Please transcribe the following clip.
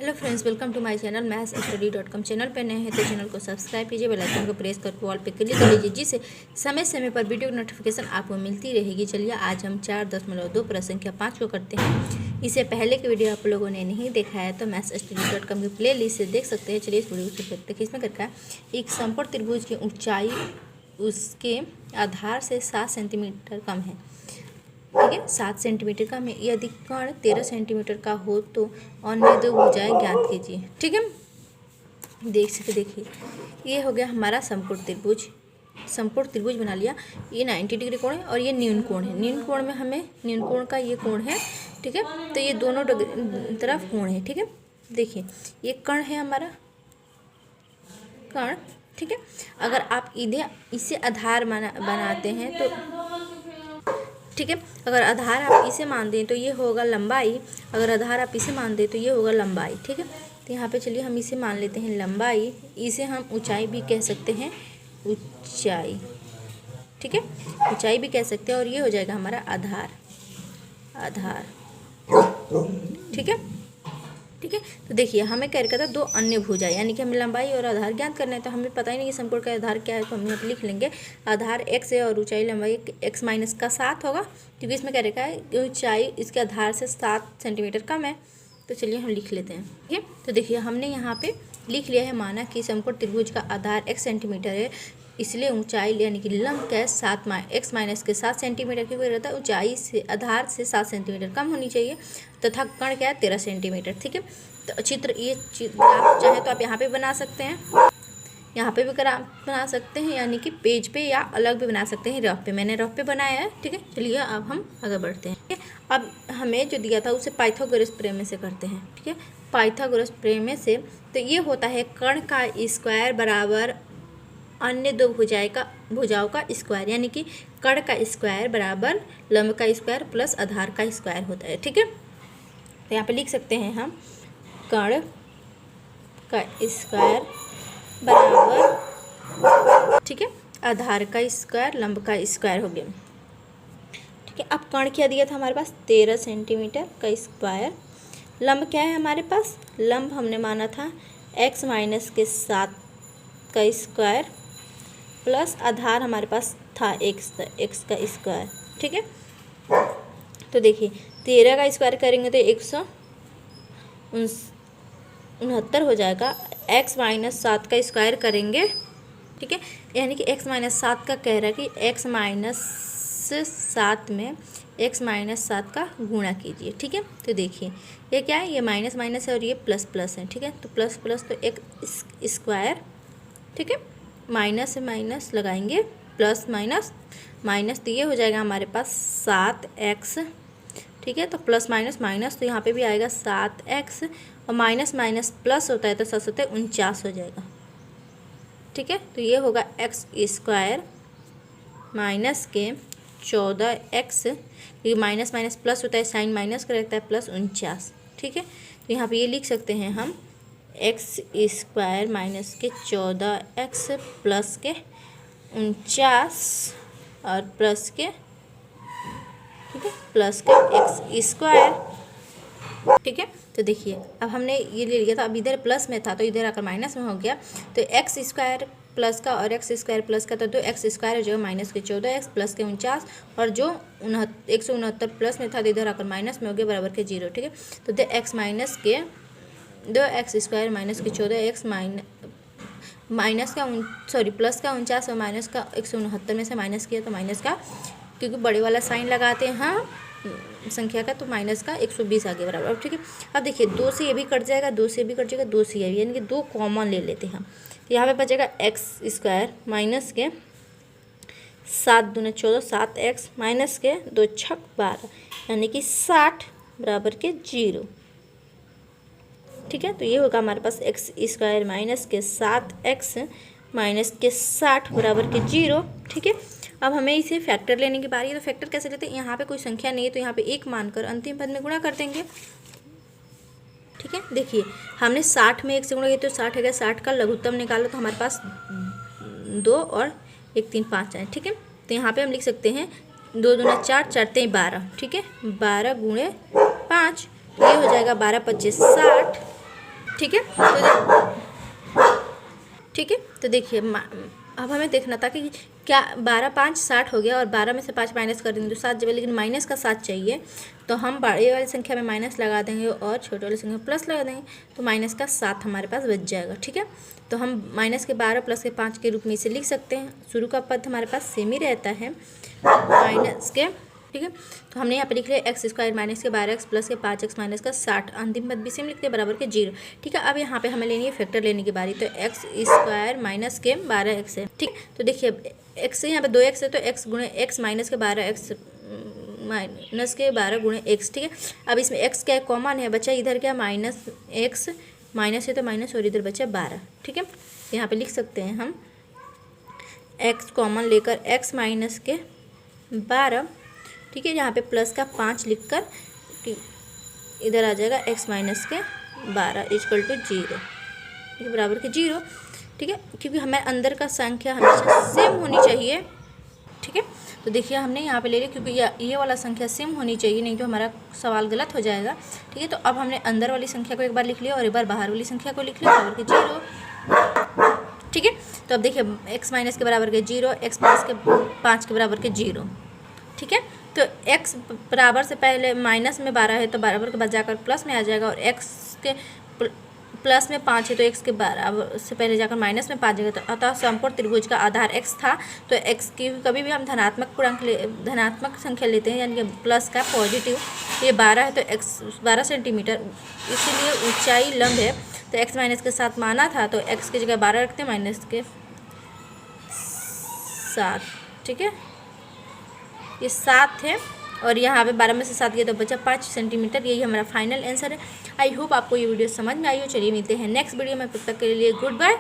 Hello friends, welcome to my channel mathsstudy.com। Channel पर नए हैं तो चैनल को सब्सक्राइब कीजिए, बेल आइकन को प्रेस करके ऑल पे क्लिक कर लीजिए, जिससे समय समय पर वीडियो नोटिफिकेशन आपको मिलती रहेगी। चलिए आज हम 4.2 पर संख्या 5 को करते हैं। इससे पहले की वीडियो आप लोगों ने नहीं देखा है तो mathsstudy.com की प्ले लिस्ट से देख सकते हैं। चलिए इस वीडियो को देखते हैं। इसमें करके एक समकोण त्रिभुज की ऊँचाई उसके आधार से 7 सेंटीमीटर कम है। ठीक है, 7 सेंटीमीटर का में यदि कर्ण 13 सेंटीमीटर का हो तो अन्य दो भुजाएं ज्ञात कीजिए। ठीक है, देखिए ये हो गया हमारा समकोण त्रिभुज बना लिया। ये 90 डिग्री कोण है और ये न्यून कोण है। न्यून कोण का ये कोण है। ठीक है, तो ये दोनों तरफ कोण है। ठीक है, देखिए ये कर्ण है हमारा कर्ण। ठीक है, अगर आप इसे आधार बनाते हैं तो ठीक है, अगर आधार आप इसे मान दें तो ये होगा लंबाई। अगर आधार आप इसे मान दें तो ये होगा लंबाई। ठीक है, तो यहाँ पे चलिए हम इसे मान लेते हैं लंबाई। इसे हम ऊंचाई भी कह सकते हैं, ऊंचाई। ठीक है, ऊंचाई भी कह सकते हैं और ये हो जाएगा हमारा आधार। ठीक है, तो देखिए हमें क्या करता है, दो अन्य भुजाएं, यानी कि हमें लंबाई और आधार ज्ञात करना है। तो हमें पता ही नहीं कि समकोण का आधार क्या है, तो हम यहाँ पर लिख लेंगे आधार x है और ऊंचाई लंबाई x माइनस का 7 होगा, क्योंकि इसमें क्या रखा है ऊंचाई इसके आधार से 7 सेंटीमीटर कम है। तो चलिए हम लिख लेते हैं। ठीक है, तो देखिए हमने यहाँ पे लिख लिया है, माना कि समकोण त्रिभुज का आधार x सेंटीमीटर है, इसलिए ऊंचाई यानी कि लंब का x माइनस के 7 सेंटीमीटर की रहता है। ऊंचाई से आधार से 7 सेंटीमीटर कम होनी चाहिए तथा कर्ण क्या है 13 सेंटीमीटर। ठीक है, तो ये चित्र आप चाहे तो आप यहाँ पे बना सकते हैं, यहाँ पे भी बना सकते हैं, यानी कि पेज पे या अलग भी बना सकते हैं रफ पे। मैंने रफ पे बनाया है। ठीक है, चलिए अब हम आगे बढ़ते हैं। ठीक है, अब हमें जो दिया था उसे पाइथागोरस प्रमेय से करते हैं। ठीक है, पाइथागोरस प्रमेय से तो ये होता है कर्ण का स्क्वायर बराबर अन्य दो भुजाओं का स्क्वायर, यानी कि कर्ण का स्क्वायर बराबर लंब का स्क्वायर प्लस आधार का स्क्वायर होता है। ठीक है, तो यहाँ पे लिख सकते हैं हम कर्ण का स्क्वायर बराबर, ठीक है, आधार का स्क्वायर लंब का स्क्वायर हो गया। ठीक है, अब कर्ण क्या दिया था हमारे पास 13 सेंटीमीटर का स्क्वायर। लंब क्या है हमारे पास, लंब हमने माना था x माइनस के 7 का स्क्वायर प्लस आधार हमारे पास था x का स्क्वायर। ठीक है, तो देखिए 13 का स्क्वायर करेंगे तो 169 हो जाएगा। x माइनस 7 का स्क्वायर करेंगे, ठीक है, यानी कि x माइनस 7 का कह रहा है कि x माइनस 7 में x माइनस 7 का गुणा कीजिए। ठीक है, तो देखिए ये क्या है, ये माइनस माइनस है और ये प्लस प्लस है। ठीक है, तो प्लस प्लस तो एक स्क्वायर। ठीक है, माइनस से माइनस लगाएंगे, प्लस माइनस माइनस, तो ये हो जाएगा हमारे पास 7x। ठीक है, तो प्लस माइनस माइनस, तो यहाँ पे भी आएगा 7x और माइनस माइनस प्लस होता है तो 7 होता है 49 हो जाएगा। ठीक है, तो ये होगा x स्क्वायर माइनस के 14x, ये माइनस माइनस प्लस होता है, साइन माइनस का रहता है प्लस 49। ठीक है, तो यहाँ पे ये लिख सकते हैं हम x स्क्वायर माइनस के 14x प्लस के 49 और प्लस के, ठीक है, प्लस के x स्क्वायर। ठीक है, तो देखिए अब हमने ये ले लिया था, अब इधर प्लस में था तो इधर आकर माइनस में हो गया, तो x स्क्वायर प्लस का और x स्क्वायर प्लस का, तो x स्क्वायर हो जाएगा माइनस के 14x प्लस के 49, और जो 169 प्लस में था तो इधर आकर माइनस में हो गया बराबर के 0। ठीक है, तो x माइनस के 2x स्क्वायर माइनस के 14x माइनस का प्लस का 49 और माइनस का 169 में से माइनस किया तो माइनस का, क्योंकि बड़े वाला साइन लगाते हैं हाँ संख्या का, तो माइनस का 120 आगे बराबर। अब ठीक है, अब देखिए 2 से ये भी कट जाएगा, 2 से भी कट जाएगा, 2 से ये भी, यानी कि 2 कॉमन ले लेते हैं हम। तो यहाँ पे बचेगा x स्क्वायर माइनस के 7 दूनी 14, 7x माइनस के 2 छक 12, यानी कि 60 बराबर के 0। ठीक है, तो ये होगा हमारे पास x स्क्वायर माइनस के 7x माइनस के 60 बराबर के 0। ठीक है, अब हमें इसे फैक्टर लेने की बारी है। तो फैक्टर कैसे लेते हैं, यहाँ पे कोई संख्या नहीं है तो यहाँ पे 1 मानकर अंतिम पद में गुणा कर देंगे। ठीक है, देखिए हमने 60 में 1 से गुणा किया तो 60 है, 60 का लघुत्तम निकालो तो हमारे पास 2 और 1 3 5 आए। ठीक है, तो यहाँ पे हम लिख सकते हैं 2 दूना 4, 4 3 12। ठीक है, 12 गुणे 5, ये हो जाएगा 12 25 60। ठीक है। तो देखिए अब हमें देखना था कि क्या 12 5 60 हो गया और 12 में से 5 माइनस कर देंगे तो 7 जब, लेकिन माइनस का 7 चाहिए तो हम बड़े वाली संख्या में माइनस लगा देंगे और छोटे वाली संख्या में प्लस लगा देंगे तो माइनस का 7 हमारे पास बच जाएगा। ठीक है, तो हम माइनस के 12 प्लस के 5 के रूप में इसे लिख सकते हैं। शुरू का पद हमारे पास सेम ही रहता है माइनस के। ठीक है, तो हमने यहाँ पे लिख लिया एक्स स्क्वायर माइनस के 12x प्लस के 5x माइनस का 60, अंतिम पद भी सेम लिखते हैं बराबर के 0। ठीक है, अब यहाँ पे हमें लेनी है फैक्टर लेने की बारी, तो एक्स स्क्वायर माइनस के 12x है। ठीक, तो देखिए एक्स यहाँ पे 2x है तो x गुणे एक्स माइनस के 12x माइनस के 12 गुणे एक्स। ठीक है, अब इसमें x क्या कॉमन है बच्चा, इधर क्या माइनस एक्स माइनस है तो माइनस और इधर बचा 12। ठीक है, यहाँ पे लिख सकते हैं हम x कॉमन लेकर x माइनस के 12। ठीक है, यहाँ पे प्लस का 5 लिखकर इधर आ जाएगा x माइनस के 12 इक्वल टू 0। ठीक है, बराबर के 0। ठीक है, क्योंकि हमें अंदर का संख्या हमेशा सेम होनी चाहिए। ठीक है, तो देखिए हमने यहाँ पे ले लिया क्योंकि ये वाला संख्या सेम होनी चाहिए, नहीं तो हमारा सवाल गलत हो जाएगा। ठीक है, तो अब हमने अंदर वाली संख्या को एक बार लिख लिया और एक बार बाहर वाली संख्या को लिख लिया बराबर के 0। ठीक है, तो अब देखिए x माइनस के बराबर के 0, x प्लस के 5 के बराबर के 0। ठीक है, तो x बराबर से पहले माइनस में 12 है तो बराबर के बाद जाकर प्लस में आ जाएगा, और x के प्लस में 5 है तो x के बराबर से पहले जाकर माइनस में 5 जाएगा। तो अतः समकोण त्रिभुज का आधार x था, तो x की कभी भी हम धनात्मक संख्या लेते हैं, यानी कि प्लस का पॉजिटिव। ये 12 है तो x 12 सेंटीमीटर, इसीलिए ऊंचाई लंब है, तो x माइनस के 7 माना था तो x की जगह 12 रखते हैं माइनस के 7। ठीक है, ये 7 है और यहाँ पे 12 में से 7 गया तो बचा 5 सेंटीमीटर। यही हमारा फाइनल आंसर है। आई होप आपको ये वीडियो समझ में आई हो। चलिए मिलते हैं नेक्स्ट वीडियो में, तब तक के लिए गुड बाय।